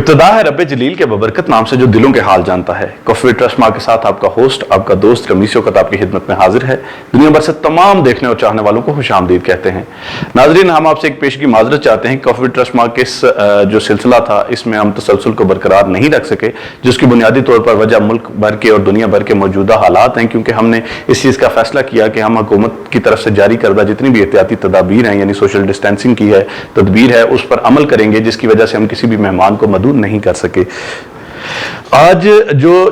इब्तिदा है रब जलील के बबरकत नाम से जो दिलों के हाल जानता है। कॉफी ट्रस्ट माँ के साथ आपका होस्ट, आपका दोस्त कमीस औकत आपकी खिदमत में हाजिर है। दुनिया भर से तमाम देखने और चाहने वालों को खुशामदीद कहते हैं। नाजरीन, हम आपसे एक पेशगी माजरत चाहते हैं। कॉफी ट्रस्ट माँ के इस जो सिलसिला था, इसमें हम तसलसल को बरकरार नहीं रख सके, जिसकी बुनियादी तौर पर वजह मुल्क भर के और दुनिया भर के मौजूदा हालात हैं, क्योंकि हमने इस चीज़ का फैसला किया कि हम हुकूमत की तरफ से जारी करदा जितनी भी एहतियाती तदाबीर हैं, यानी सोशल डिस्टेंसिंग की है तदबीर है, उस पर अमल करेंगे, जिसकी वजह से हम किसी भी मेहमान को मदूद नहीं कर सके। आज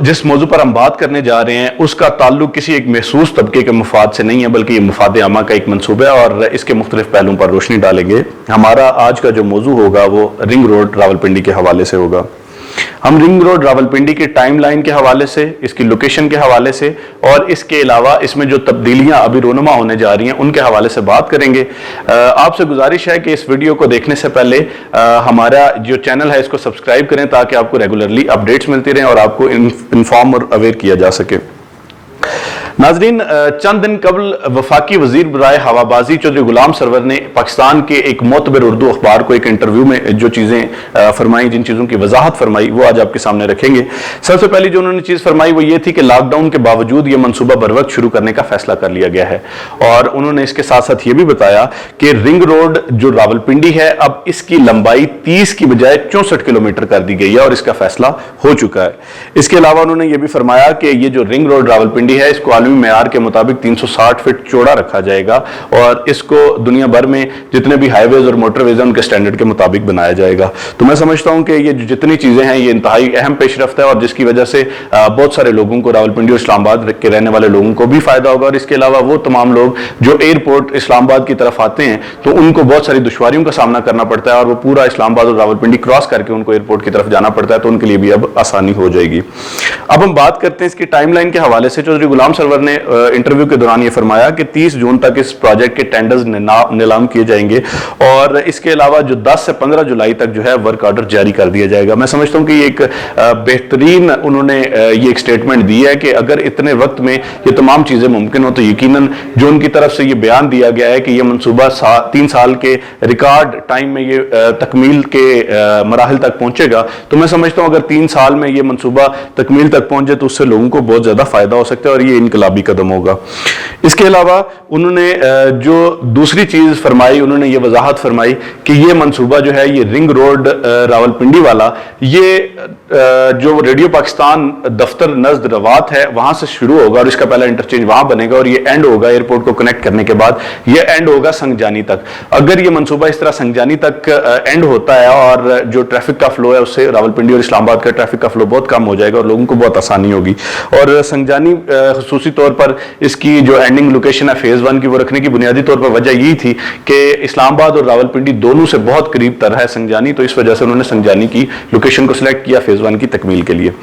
जिस मौजू पर हम बात करने जा रहे हैं, उसका ताल्लुक किसी एक महसूस तबके के मुफाद से नहीं है, बल्कि ये मुफाद आमा का एक मंसूबा है और इसके मुख्तलिफ पहलुओं पर रोशनी डालेंगे। हमारा आज का जो मौजू होगा वो रिंग रोड रावलपिंडी के हवाले से होगा। हम रिंग रोड रावलपिंडी की टाइम लाइन के हवाले से, इसकी लोकेशन के हवाले से और इसके अलावा इसमें जो तब्दीलियां अभी रोनुमा होने जा रही हैं उनके हवाले से बात करेंगे। आपसे गुजारिश है कि इस वीडियो को देखने से पहले हमारा जो चैनल है इसको सब्सक्राइब करें, ताकि आपको रेगुलरली अपडेट्स मिलती रहें और आपको इन्फॉर्म और अवेयर किया जा सके। नाजरीन, चंद दिन कबल वफाकी वजीर बराए हवाबाजी चौधरी गुलाम सरवर ने पाकिस्तान के एक मोतबर उर्दू अखबार को एक इंटरव्यू में जो चीज़ें फरमाई, जिन चीज़ों की वजाहत फरमाई, वो आज आपके सामने रखेंगे। सबसे पहली जो उन्होंने चीज़ फरमाई वो ये थी कि लॉकडाउन के बावजूद ये मनसूबा बर वक्त शुरू करने का फैसला कर लिया गया है। और उन्होंने इसके साथ साथ ये भी बताया कि रिंग रोड जो रावलपिंडी है, अब इसकी लंबाई 30 की बजाय 64 किलोमीटर कर दी गई है और इसका फैसला हो चुका है। इसके अलावा उन्होंने ये भी फरमाया कि ये जो रिंग रोड रावलपिंडी है, इसको आलमी मेयार के मुताबिक 360 फीट चौड़ा रखा जाएगा और इसको दुनिया भर में जितने भी हाईवेज और मोटरवेज हैं उनके स्टैंडर्ड के मुताबिक बनाया जाएगा। तो मैं समझता हूं कि ये जितनी चीजें हैं ये इंतहाई अहम पेशरफ्त है और जिसकी वजह से बहुत सारे लोगों को, रावलपिंडी और इस्लामाबाद के रहने वाले लोगों को भी फायदा होगा। और इसके अलावा वो तमाम लोग जो एयरपोर्ट इस्लामाबाद की तरफ आते हैं तो उनको बहुत सारी दुश्वारियों का सामना करना पड़ता है और वो पूरा इस्लामाबाद और रावलपिंडी क्रॉस करके उनको एयरपोर्ट की तरफ जाना पड़ता है, तो उनके लिए भी अब आसानी हो जाएगी। अब हम बात करते हैं इसकी टाइमलाइन के हवाले से। चौधरी गुलाम सरवर ने इंटरव्यू के दौरान ये फरमाया कि 30 जून तक इस प्रोजेक्ट के टेंडर्स नीलाम किए जाएंगे और इसके अलावा जो 10 से 15 जुलाई तक जो है वर्क ऑर्डर जारी कर दिया जाएगा। मैं समझता हूं कि ये एक बेहतरीन उन्होंने ये एक स्टेटमेंट दी है कि अगर इतने वक्त में ये तमाम चीजें मुमकिन हो तो यकीनन जो उनकी तरफ से ये बयान दिया गया है कि ये मनसूबा 3 साल के रिकॉर्ड टाइम में ये तकमील के मराहल तक पहुंचेगा, तो मैं समझता हूं अगर 3 साल में ये मनसूबा तकमील तक पहुंचे तो उससे लोगों को बहुत ज्यादा फायदा हो सकता है और ये इनकलाबी कदम होगा। इसके अलावा उन्होंने जो दूसरी चीज फरमाई, उन्होंने ये वजाहत फरमाई कि ये मंसूबा जो है ये रिंग रोड रावलपिंडी वाला, ये जो रेडियो पाकिस्तान दफ्तर नज़द रवात है वहां से शुरू होगा और इसका पहला इंटरचेंज वहां बनेगा और ये एंड होगा एयरपोर्ट को कनेक्ट करने के बाद, ये एंड होगा संगजानी तक। अगर ये मंसूबा इस तरह संगजानी तक एंड होता है और जो ट्रैफिक का फ्लो है उससे रावलपिंडी और इस्लामाबाद का ट्रैफिक का फ्लो बहुत कम हो जाएगा और लोगों को बहुत आसानी होगी। और संगजानी खुसूसी तौर पर इसकी जो एंडिंग लोकेशन है फेज 1 की, वो रखने की बुनियादी तौर पर वजह यही थी कि इस्लामाबाद और रावलपिंडी दोनों से बहुत करीब तर है संगजानी, तो इस वजह से उन्होंने संगजानी की लोकेशन को सिलेक्ट किया फेज 1 की तकमील के लिए।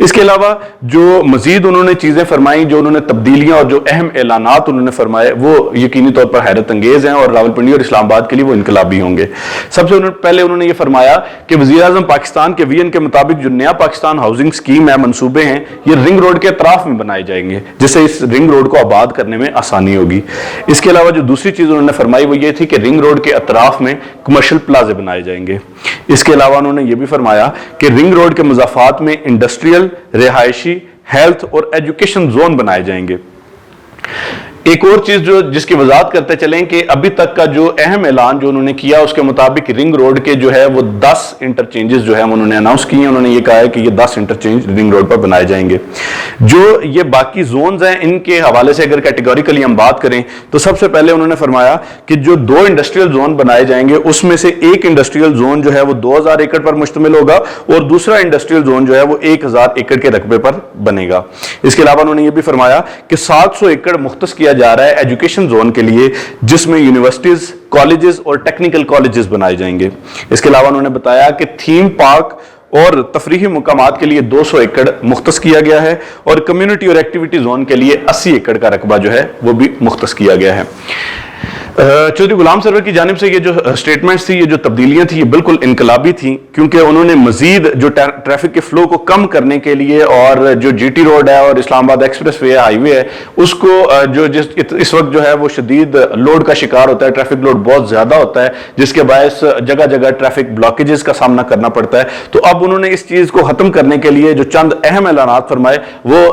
इसके अलावा जो मजीद उन्होंने चीजें फरमाई, जो उन्होंने तब्दीलियां और जो अहम ऐलानात उन्होंने फरमाए, वो यकीनी तौर पर हैरत अंगेज हैं और रावलपिंडी और इस्लामाबाद के लिए वो इनकलाबी होंगे। सबसे पहले उन्होंने ये फरमाया कि वज़ीर आज़म पाकिस्तान के विजन के मुताबिक जो नया पाकिस्तान हाउसिंग स्कीम है, मंसूबे हैं, ये रिंग रोड के अतराफ में बनाए जाएंगे, जिससे इस रिंग रोड को आबाद करने में आसानी होगी। इसके अलावा जो दूसरी चीज उन्होंने फरमाई वो ये थी कि रिंग रोड के अतराफ में कमर्शियल प्लाजे बनाए जाएंगे। इसके अलावा उन्होंने ये भी फरमाया कि रिंग रोड के मुज़ाफ़ात में इंडस्ट्रियल, रिहायशी, हेल्थ और एजुकेशन जोन बनाए जाएंगे। एक और चीज जो जिसकी वजाहत करते चलें कि अभी तक का जो अहम ऐलान जो उन्होंने किया उसके मुताबिक रिंग रोड के जो है वो 10 इंटरचेंजेस जो है उन्होंने अनाउंस किए। उन्होंने ये कहा है कि ये 10 इंटरचेंज रिंग रोड पर बनाए जाएंगे। जो ये बाकी जोन्स हैं इनके हवाले से अगर कैटेगोरिकली हम बात करें तो सबसे पहले उन्होंने फरमाया कि जो 2 इंडस्ट्रियल जोन बनाए जाएंगे उसमें से एक इंडस्ट्रियल जोन जो है वो 2000 एकड़ पर मुश्तमिल होगा और दूसरा इंडस्ट्रियल जोन जो है वो 1000 एकड़ के रकबे पर बनेगा। इसके अलावा उन्होंने ये भी फरमाया कि 700 एकड़ मुख्तस किया जा रहा है एजुकेशन जोन के लिए, जिसमें यूनिवर्सिटीज, कॉलेजेस और टेक्निकल कॉलेजेस बनाए जाएंगे। इसके अलावा उन्होंने बताया कि थीम पार्क और तफरीही मुकामात के लिए 200 एकड़ मुख्तस किया गया है और कम्युनिटी और एक्टिविटी जोन के लिए 80 एकड़ का रकबा जो है वो भी मुख्तस किया गया है। चौधरी गुलाम सरवर की जानिब से ये जो स्टेटमेंट्स थी, ये जो तब्दीलियां थी, ये बिल्कुल इनकलाबी थी, क्योंकि उन्होंने मजीद जो ट्रैफिक के फ्लो को कम करने के लिए और जो जीटी रोड है और इस्लामाबाद एक्सप्रेस वे हाईवे है उसको जो इस वक्त जो है वो शदीद लोड का शिकार होता है, ट्रैफिक लोड बहुत ज्यादा होता है, जिसके बायस जगह जगह ट्रैफिक ब्लॉकेजेस का सामना करना पड़ता है। तो अब उन्होंने इस चीज को खत्म करने के लिए जो चंद अहम ऐलानात फरमाए वो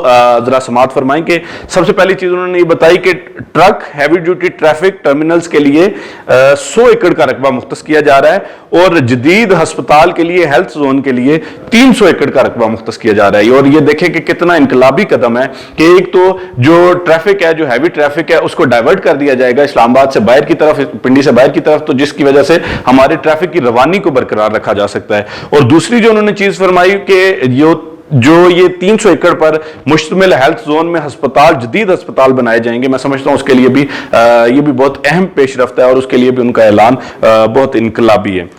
जरा समात फरमाएंगे। सबसे पहली चीज उन्होंने ये बताई कि truck heavy duty traffic terminals के लिए 100 एकड़ का रकबा मुख्तस किया जा रहा है और जदीद हस्पताल के लिए, हेल्थ जोन के लिए 300 एकड़ का रकबा मुख्तस किया जा रहा है। और ये देखें कि कितना इनकलाबी कदम है कि एक तो जो ट्रैफिक है, जो हैवी ट्रैफिक है, उसको डाइवर्ट कर दिया जाएगा इस्लामाबाद से बाहर की तरफ, पिंडी से बाहर की तरफ, तो जिसकी वजह से हमारे ट्रैफिक की रवानी को बरकरार रखा जा सकता है। और दूसरी जो उन्होंने चीज फरमाई कि जो ये 300 एकड़ पर मुश्तमिल हेल्थ जोन में हस्पताल, जदीद हस्पताल बनाए जाएंगे, मैं समझता हूं उसके लिए भी ये भी बहुत अहम पेशरफ्त है और उसके लिए भी उनका ऐलान बहुत इनकलाबी है।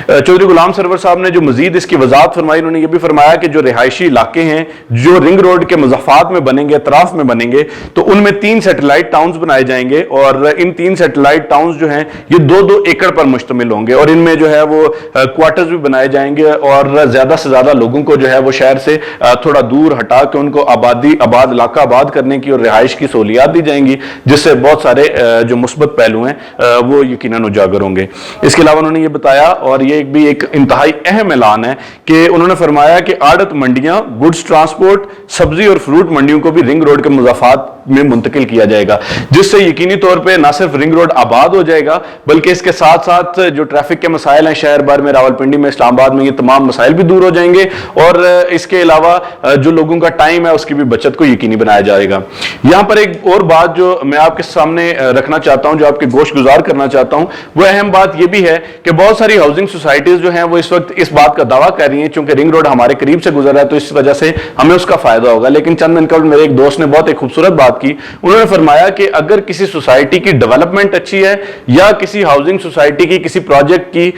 चौधरी गुलाम सरवर साहब ने जो मजीद इसकी वजाहत फरमाई, उन्होंने ये भी फरमाया कि जो रिहायशी इलाके हैं जो रिंग रोड के मुज़ाफ़ात में बनेंगे, अतराफ में बनेंगे, तो उनमें 3 सैटेलाइट टाउन्स बनाए जाएंगे और इन 3 सैटेलाइट टाउन्स जो हैं ये 2-2 एकड़ पर मुश्तमिल होंगे और इनमें जो है वो क्वार्टर्स भी बनाए जाएंगे और ज्यादा से ज्यादा लोगों को जो है वो शहर से थोड़ा दूर हटा के उनको आबाद इलाका आबाद करने की और रिहाइश की सहूलियात दी जाएंगी, जिससे बहुत सारे जो मुस्बत पहलू हैं वो यकीनन उजागर होंगे। इसके अलावा उन्होंने ये बताया, और ये भी एक इंतहाई अहम ऐलान है, कि उन्होंने फरमाया कि आड़त मंडियां, गुड्स ट्रांसपोर्ट, सब्जी और फ्रूट मंडियों को भी रिंग रोड के मुज़ाफ़ात में मुंतकिल किया जाएगा, जिससे यकीनी तौर पे ना सिर्फ रिंग रोड आबाद हो जाएगा बल्कि इसके साथ साथ जो ट्रैफिक के मसाइल हैं शहर भर में, रावलपिंडी में, इस्लामाबाद में, ये तमाम मसाइल भी दूर हो जाएंगे और इसके अलावा जो लोगों का टाइम है उसकी भी बचत को यकीनी बनाया जाएगा। यहां पर एक और बात जो मैं आपके सामने रखना चाहता हूं, जो आपके गोश गुजार करना चाहता हूं, वो अहम बात यह भी है कि बहुत सारी हाउसिंग सोसाइटीज जो हैं वो इस वक्त इस बात का दावा कर रही हैं, चूंकि रिंग रोड हमारे करीब से गुजर रहा है तो इस वजह से हमें उसका फायदा होगा। लेकिन चंद दिन कबल मेरे एक दोस्त ने बहुत एक खूबसूरत बात की, उन्होंने फरमाया कि अगर किसी सोसाइटी की डेवलपमेंट अच्छी है या किसी हाउसिंग सोसाइटी की किसी प्रोजेक्ट की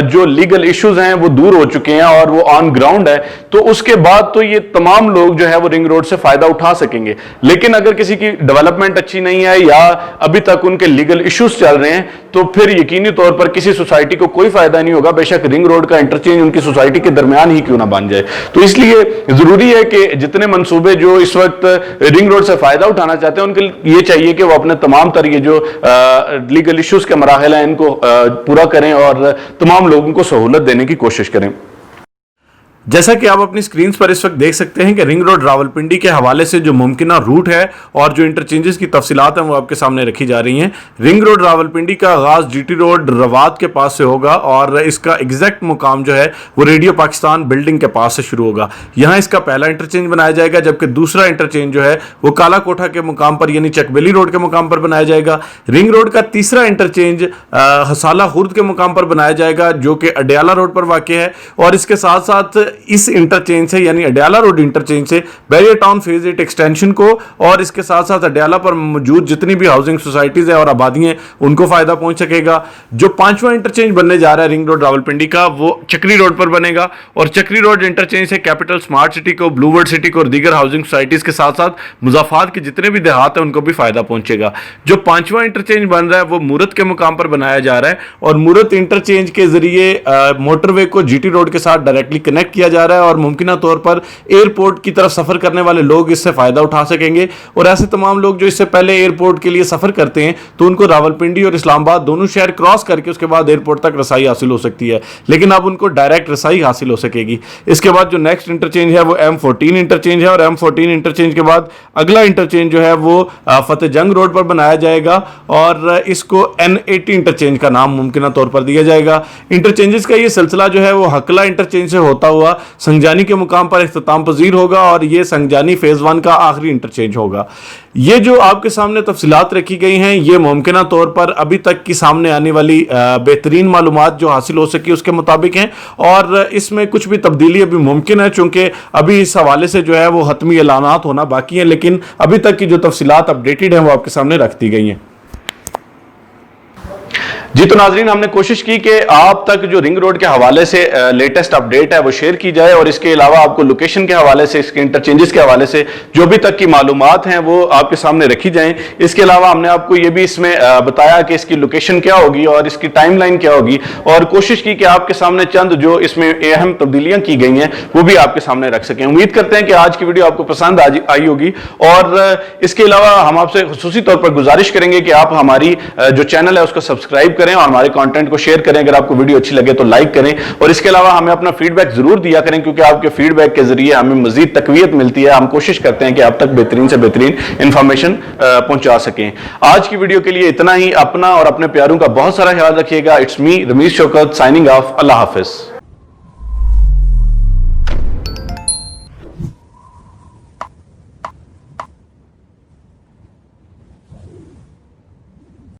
जो लीगल इश्यूज हैं वो दूर हो चुके हैं और वो ऑन ग्राउंड है, तो उसके बाद तो ये तमाम लोग जो है वो रिंग रोड से फायदा उठा सकेंगे। लेकिन अगर किसी की डेवलपमेंट अच्छी नहीं है या अभी तक उनके लीगल इश्यूज चल रहे हैं तो फिर यकीनी तौर पर किसी सोसाइटी को कोई फायदा नहीं होगा, बेशक रिंग रोड का इंटरचेंज उनकी सोसाइटी के दरमियान ही क्यों ना बन जाए। तो इसलिए जरूरी है कि जितने मंसूबे जो इस वक्त रिंग रोड से फायदा उठाना चाहते हैं उनके ये चाहिए कि वो अपने तमाम तरह ये जो लीगल इश्यूज के मराहल हैं इनको पूरा करें और तमाम लोगों को सहूलत देने की कोशिश करें। जैसा कि आप अपनी स्क्रीन पर इस वक्त देख सकते हैं कि रिंग रोड रावलपिंडी के हवाले से जो मुमकिना रूट है और जो इंटरचेंजेस की तफसीलात हैं वो आपके सामने रखी जा रही हैं। रिंग रोड रावलपिंडी का आगाज जीटी रोड रवात के पास से होगा और इसका एग्जैक्ट मुकाम जो है वो रेडियो पाकिस्तान बिल्डिंग के पास से शुरू होगा। यहाँ इसका पहला इंटरचेंज बनाया जाएगा, जबकि दूसरा इंटरचेंज जो है वो काला कोठा के मुकाम पर यानी चकबेली रोड के मुकाम पर बनाया जाएगा। रिंग रोड का तीसरा इंटरचेंज हसाला खुर्द के मुकाम पर बनाया जाएगा जो कि अडियाला रोड पर वाक़ है और इसके साथ साथ इस इंटरचेंज से यानी अडियाला रोड इंटरचेंज से बैरियर टाउन फेज 8 एक्सटेंशन को और इसके साथ साथ अडियाला पर मौजूद जितनी भी हाउसिंग सोसाइटीज है और आबादी हैं उनको फायदा पहुंच सकेगा। जो 5वां इंटरचेंज बनने जा रहा है रिंग रोड रावलपिंडी का वो चक्री रोड पर बनेगा और चक्री रोड इंटरचेंज से कैपिटल स्मार्ट सिटी को, ब्लू वर्ल्ड सिटी को और दीगर हाउसिंग सोसाइटीज के साथ साथ मुजाफात के जितने भी देहात हैं उनको भी फायदा पहुंचेगा। जो 5वां इंटरचेंज बन रहा है वो मूरत के मुकाम पर बनाया जा रहा है और मूरत इंटरचेंज के जरिए मोटरवे को जीटी रोड के साथ डायरेक्टली कनेक्ट किया जा रहा है और मुमकिना तौर पर एयरपोर्ट की तरफ सफर करने वाले लोग इससे फायदा उठा सकेंगे। और ऐसे तमाम लोग जो इससे पहले एयरपोर्ट के लिए सफर करते हैं तो उनको रावलपिंडी और इस्लामाबाद दोनों शहर क्रॉस करके उसके बाद एयरपोर्ट तक रसाई हासिल हो सकती है, लेकिन अब उनको डायरेक्ट रसाई हासिल हो सकेगी। इसके बाद जो नेक्स्ट इंटरचेंज है वो M14 इंटरचेंज है और M14 इंटरचेंज के बाद अगला इंटरचेंज जो है वो फतेह जंग रोड पर बनाया जाएगा और इसको N80 इंटरचेंज का नाम मुमकिना तौर पर दिया जाएगा। इंटरचेंजेस का ये सिलसिला जो है वो हकला इंटरचेंज से होता हुआ संजानी के मुकाम पर इख्तिताम पजीर होगा और ये संजानी फेज 1 का आखिरी इंटरचेंज होगा। ये जो आपके सामने तफसीलात रखी गई हैं ये मुमकिना तौर पर अभी तक की सामने आने वाली बेहतरीन मालूमात जो हासिल हो सकी उसके मुताबिक हैं और इसमें कुछ भी तब्दीली अभी मुमकिन है, चूंकि अभी इस हवाले से जो है वो हतमी ऐलानात होना बाकी है, लेकिन अभी तक की जो तफसीलात अपडेटेड हैं वो आपके सामने रख दी गई हैं। जी तो नाजरीन, हमने कोशिश की कि आप तक जो रिंग रोड के हवाले से लेटेस्ट अपडेट है वो शेयर की जाए, और इसके अलावा आपको लोकेशन के हवाले से, इसके इंटरचेंजेस के हवाले से जो भी तक की मालूमात हैं वो आपके सामने रखी जाएं। इसके अलावा हमने आपको ये भी इसमें बताया कि इसकी लोकेशन क्या होगी और इसकी टाइमलाइन क्या होगी, और कोशिश की कि आपके सामने चंद जो इसमें अहम तब्दीलियां की गई हैं वो भी आपके सामने रख सकें। उम्मीद करते हैं कि आज की वीडियो आपको पसंद आई होगी, और इसके अलावा हम आपसे खुसूसी तौर पर गुजारिश करेंगे कि आप हमारी जो चैनल है उसको सब्सक्राइब करें और हमारे कंटेंट को शेयर करें। अगर आपको वीडियो अच्छी लगे तो लाइक करें, और इसके अलावा हमें अपना फीडबैक जरूर दिया करें, क्योंकि आपके फीडबैक के जरिए हमें मजीद तकवीयत मिलती है। हम कोशिश करते हैं कि आप तक बेहतरीन से बेहतरीन इंफॉर्मेशन पहुंचा सकें। आज की वीडियो के लिए इतना ही। अपना और अपने प्यारों का बहुत सारा ख्याल रखिएगा। It's me Ramiz Shaukat signing off. अल्लाह हाफिज।